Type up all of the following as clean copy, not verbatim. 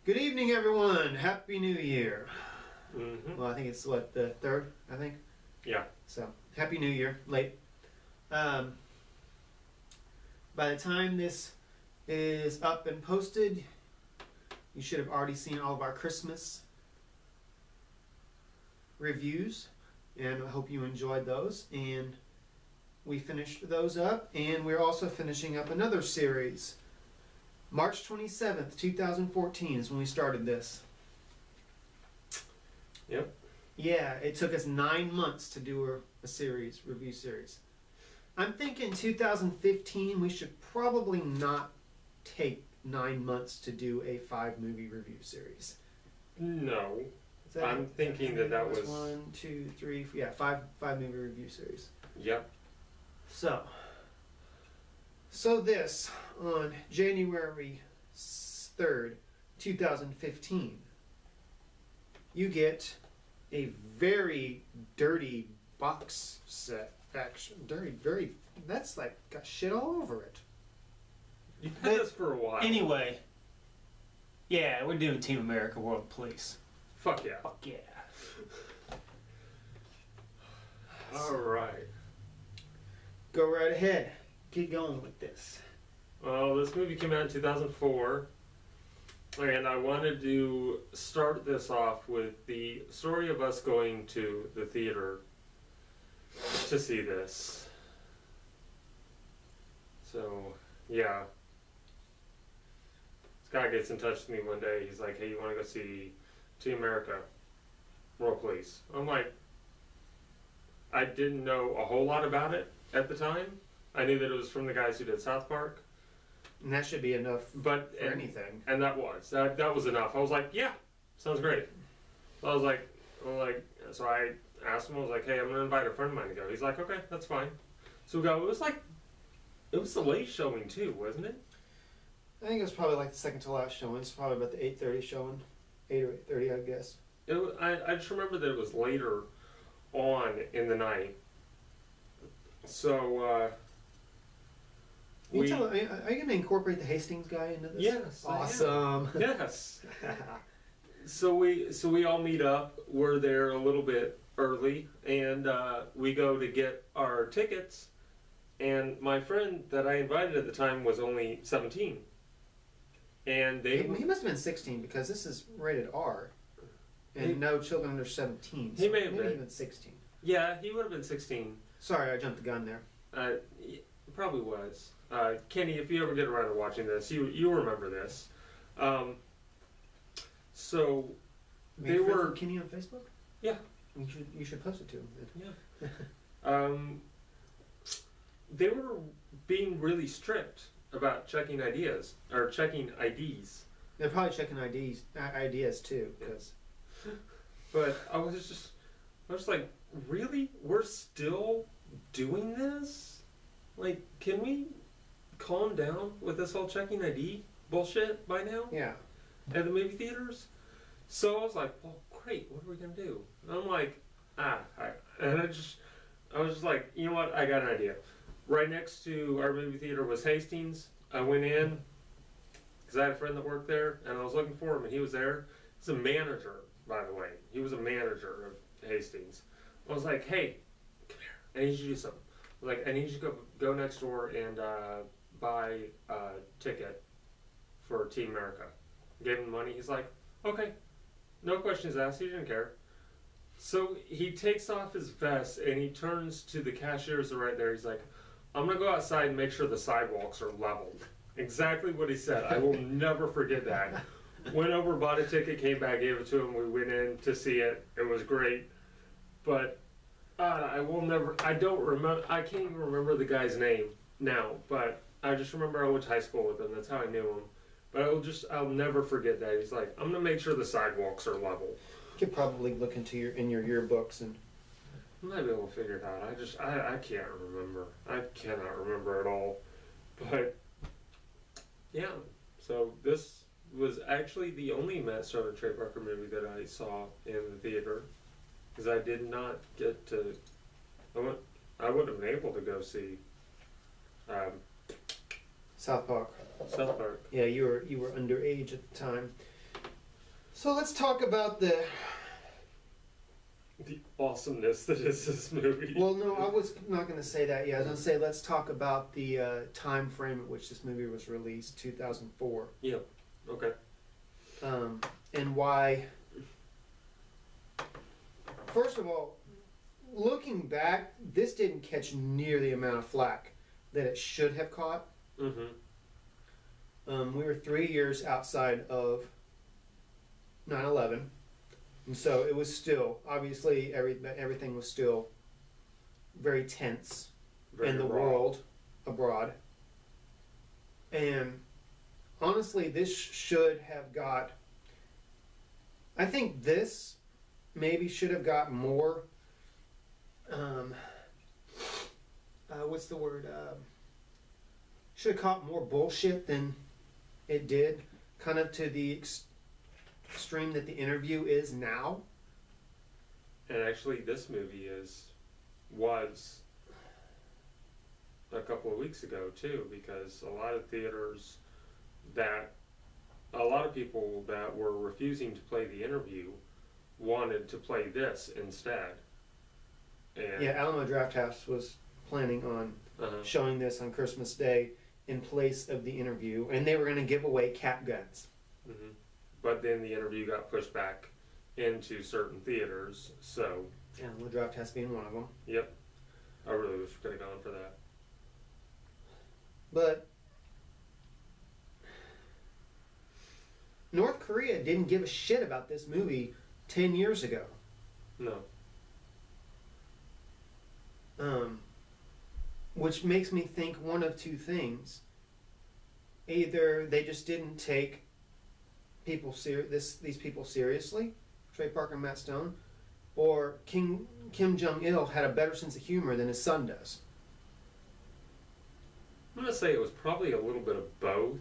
Good evening, everyone. Happy New Year. Mm-hmm. Well, I think it's what, the 3rd, I think? Yeah. So, Happy New Year, late. By the time this is up and posted, you should have already seen all of our Christmas reviews, and I hope you enjoyed those. And we finished those up, and we're also finishing up another series. March 27th, 2014 is when we started this. Yep. Yeah, it took us 9 months to do a review series. I'm thinking 2015 we should probably not take 9 months to do a 5-movie review series. No. I'm thinking that was 1, 2, 3, yeah, five movie review series. Yep. So this on January 3rd, 2015, you get a very dirty box set. That's like got shit all over it. You've had this for a while. Anyway, yeah, we're doing Team America World Police. Fuck yeah. Fuck yeah. Alright. Go right ahead. Get going with this. Well, this movie came out in 2004, and I wanted to start this off with the story of us going to the theater to see this. So, yeah. This guy gets in touch with me one day. He's like, hey, you want to go see Team America World Police? I'm like, I didn't know a whole lot about it at the time. I knew that it was from the guys who did South Park. And that should be enough for anything. And that was enough. I was like, yeah, sounds great. So I was like, so I asked him, I was like, hey, I'm gonna invite a friend of mine to go. He's like, okay, that's fine. So we go. It was the late showing too, wasn't it? I think it was probably like the second to last showing. It's probably about the 8:30 showing, 8 or 8:30, I guess. I just remember that it was later on in the night. So are you going to incorporate the Hastings guy into this? Yes. Awesome. Yes. So we all meet up. We're there a little bit early, and we go to get our tickets. And my friend that I invited at the time was only 17. And he must have been 16 because this is rated R. And no children under 17. So he may have maybe been. even 16. Yeah, he would have been 16. Sorry, I jumped the gun there. It probably was. Kenny, if you ever get around to watching this, you remember this. So they were Kenny on Facebook. Yeah, you should post it to him. Then. Yeah. They were being really strict about checking IDs. They're probably checking ideas too, because. But I was like, really? We're still doing this? Like, can we calm down with this whole checking ID bullshit by now? Yeah. At the movie theaters? So I was like, well, great, what are we going to do? And I'm like, I was just like, you know what, I got an idea. Right next to our movie theater was Hastings. I went in, because I had a friend that worked there, and I was looking for him, and he was there. He's a manager, by the way. He was a manager of Hastings. I was like, hey, come here, I need you to do something. I was like, I need you to go next door and buy a ticket for Team America. Gave him the money. He's like, okay, no questions asked. He didn't care. So he takes off his vest and he turns to the cashiers that are right there. He's like, I'm going to go outside and make sure the sidewalks are leveled. Exactly what he said. I will never forget that. Went over, bought a ticket, came back, gave it to him. We went in to see it. It was great. But I don't remember, I can't even remember the guy's name now, but I just remember I went to high school with him. That's how I knew him. But I'll never forget that. He's like, I'm going to make sure the sidewalks are level. You could probably look into in your yearbooks and. I might be able to figure it out. I can't remember. I cannot remember at all. But, yeah. So this was actually the only Matt Stone and Trey Parker movie that I saw in the theater. Because I did not get to... I wouldn't have been able to go see... South Park. South Park. Yeah, you were underage at the time. So let's talk about the. The awesomeness that is this movie. Well, no, I was not going to say that yet. I was going to say let's talk about the time frame at which this movie was released, 2004. Yeah. Okay. And why. First of all, looking back, this didn't catch near the amount of flack that it should have caught. Mm-hmm. We were 3 years outside of 9/11, and so it was still obviously everything was still very tense Very in the raw. world abroad. And honestly, this should have got. I think this maybe should have got more. What's the word? Should have caught more bullshit than it did, kind of to the extreme that the interview is now. And actually, this movie was a couple of weeks ago too, because a lot of theaters a lot of people that were refusing to play the interview wanted to play this instead. And Yeah, Alamo Drafthouse was planning on uh, showing this on Christmas Day in place of the interview, and they were going to give away cap guns. mhm. But then the interview got pushed back into certain theaters. So, Alamo Drafthouse being one of them. yep, I really wish we could have gone for that. But North Korea didn't give a shit about this movie 10 years ago. No. Which makes me think one of two things. Either they just didn't take these people seriously, Trey Parker and Matt Stone, or Kim Jong-il had a better sense of humor than his son does. I'm going to say it was probably a little bit of both.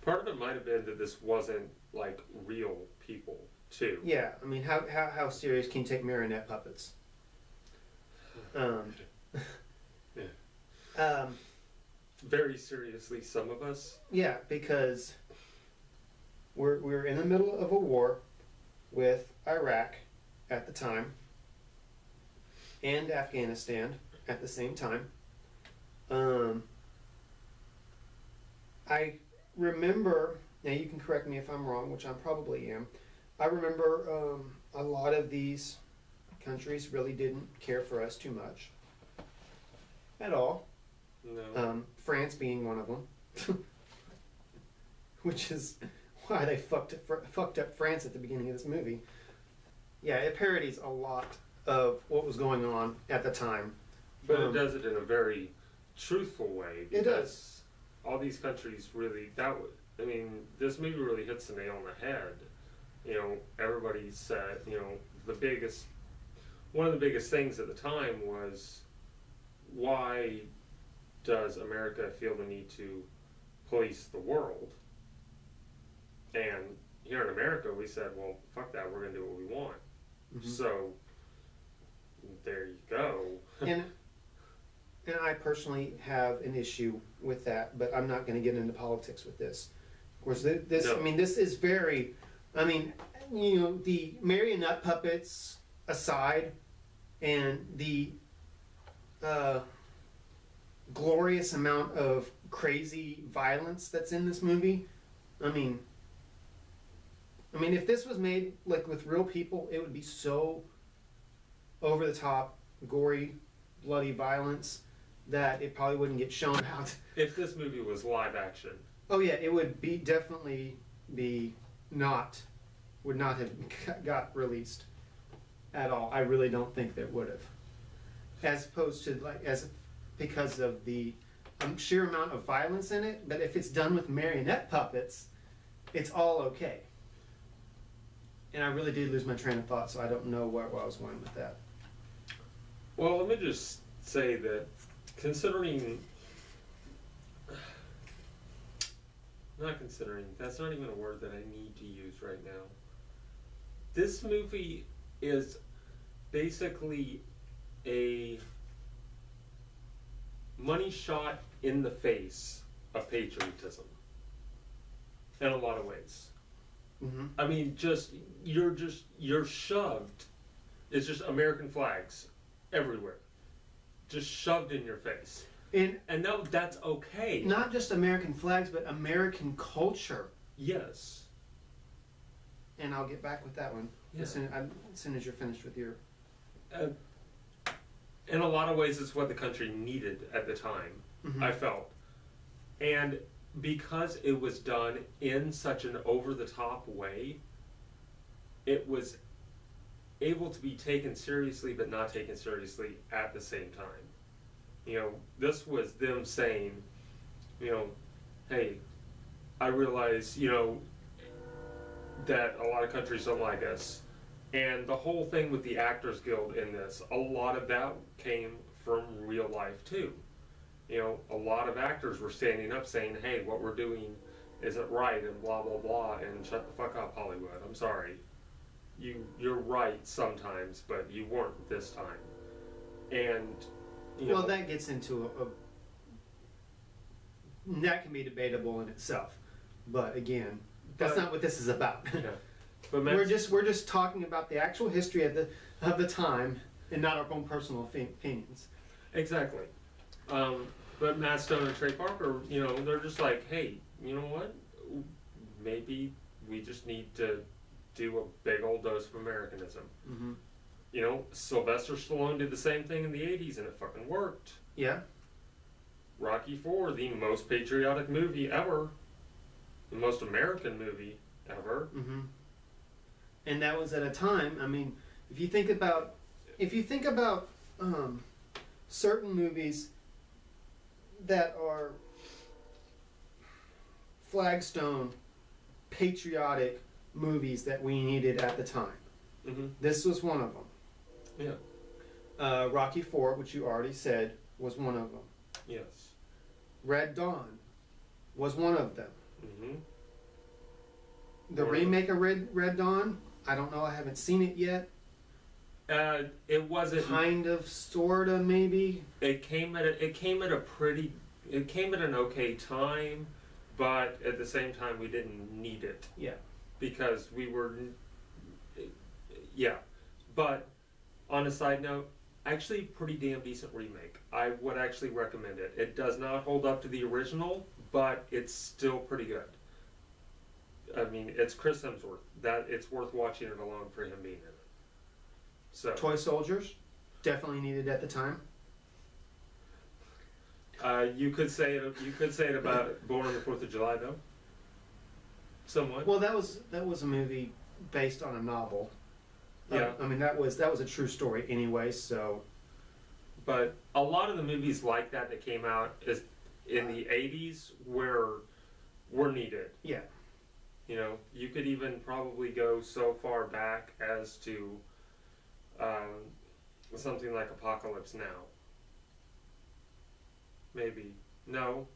Part of it might have been that this wasn't like real people, too. Yeah, I mean, how serious can you take marionette puppets? Yeah. Very seriously, some of us. Yeah, because we're in the middle of a war with Iraq at the time and Afghanistan at the same time. I remember, now you can correct me if I'm wrong, which I probably am. I remember a lot of these countries really didn't care for us too much at all. No. France being one of them, which is why they fucked up France at the beginning of this movie. Yeah, it parodies a lot of what was going on at the time. But it does it in a very truthful way. It does. All these countries really, I mean, this movie really hits the nail on the head. You know, everybody said, you know, one of the biggest things at the time was, why does America feel the need to police the world? And here in America, we said, well, fuck that, we're going to do what we want. Mhm. So, there you go. and I personally have an issue with that, but I'm not going to get into politics with this. Of course, this No. I mean, this is very, I mean, you know, the marionette puppets aside, and the glorious amount of crazy violence that's in this movie. I mean, if this was made like with real people, it would be so over the top, gory, bloody violence that it probably wouldn't get shown out. If this movie was live action. Oh yeah, it would be definitely would not have got released at all. I really don't think that would have. As opposed to because of the sheer amount of violence in it, but if it's done with marionette puppets, it's all okay. And I really did lose my train of thought, so I don't know where I was going with that. Well, let me just say that that's not even a word that I need to use right now. This movie is basically a money shot in the face of patriotism in a lot of ways. Mm-hmm. I mean, you're shoved. It's just American flags everywhere, just shoved in your face. And no, that's okay. Not just American flags, but American culture. Yes. And I'll get back with that one Yeah. as soon as you're finished with your. In a lot of ways, it's what the country needed at the time. Mhm. I felt, and because it was done in such an over-the-top way, it was able to be taken seriously, but not taken seriously at the same time. You know, this was them saying, you know, hey, I realize, you know, that a lot of countries don't like us. And the whole thing with the Actors Guild in this, a lot of that came from real life too. You know, a lot of actors were standing up saying, hey, what we're doing isn't right and blah, blah, blah, and shut the fuck up, Hollywood. I'm sorry. You're right sometimes, but you weren't this time. And, you know, Well, that gets into that can be debatable in itself, but again, that's not what this is about. yeah. But we're just talking about the actual history of the time, and not our own personal opinions. Exactly. But Matt Stone and Trey Parker, you know, they're just like, hey, you know what? Maybe we just need to do a big old dose of Americanism. Mm-hmm. You know, Sylvester Stallone did the same thing in the 80s and it fucking worked. Yeah. Rocky IV, the most patriotic movie ever. The most American movie ever. Mm-hmm. And that was at a time, I mean, if you think about certain movies that are flagstone patriotic movies that we needed at the time. Mm-hmm. This was one of them. Yeah. Rocky IV, which you already said, was one of them. Yes. Red Dawn was one of them. Mm-hmm. The remake of Red Dawn, I don't know, I haven't seen it yet. It wasn't Kind of, sorta, maybe. It came at an okay time, but at the same time we didn't need it Yeah. because we were, yeah. But on a side note, actually pretty damn decent remake. I would actually recommend it. It does not hold up to the original, but it's still pretty good. I mean, it's Chris Hemsworth. That it's worth watching it alone for him being in it. So Toy Soldiers, definitely needed at the time. you could say it about Born on the 4th of July though. Somewhat. Well, that was a movie based on a novel. Yeah. I mean, that was a true story anyway. So. But a lot of the movies like that came out in the 80s were needed. Yeah. You know, you could even probably go so far back as to something like Apocalypse Now. Maybe. No,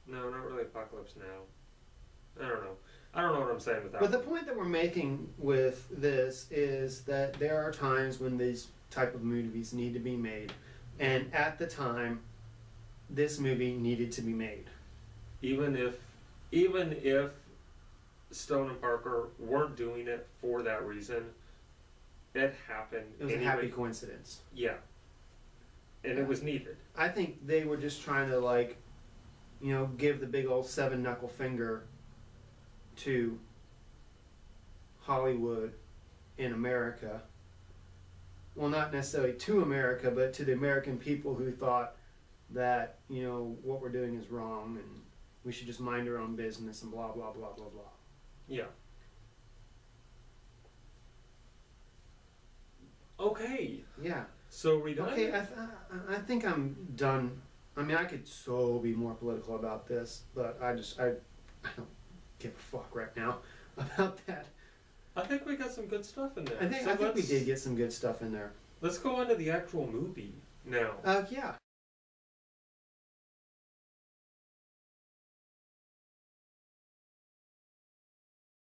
not really Apocalypse Now. I don't know what I'm saying with that. But the point that we're making with this is that there are times when these type of movies need to be made, and at the time, this movie needed to be made. Even if Stone and Parker weren't doing it for that reason, it happened. It was anyway. a happy coincidence. Yeah. And it was needed. I think they were just trying to, like, you know, give the big old 7-knuckle finger to Hollywood in America. Well, not necessarily to America, but to the American people who thought that, you know, what we're doing is wrong and we should just mind our own business and blah, blah, blah, blah, blah. Yeah. Okay. Yeah. So we done? Okay, I think I'm done. I mean, I could so be more political about this, but I don't give a fuck right now about that. I think we got some good stuff in there. I think we did get some good stuff in there. Let's go on to the actual movie now. Yeah.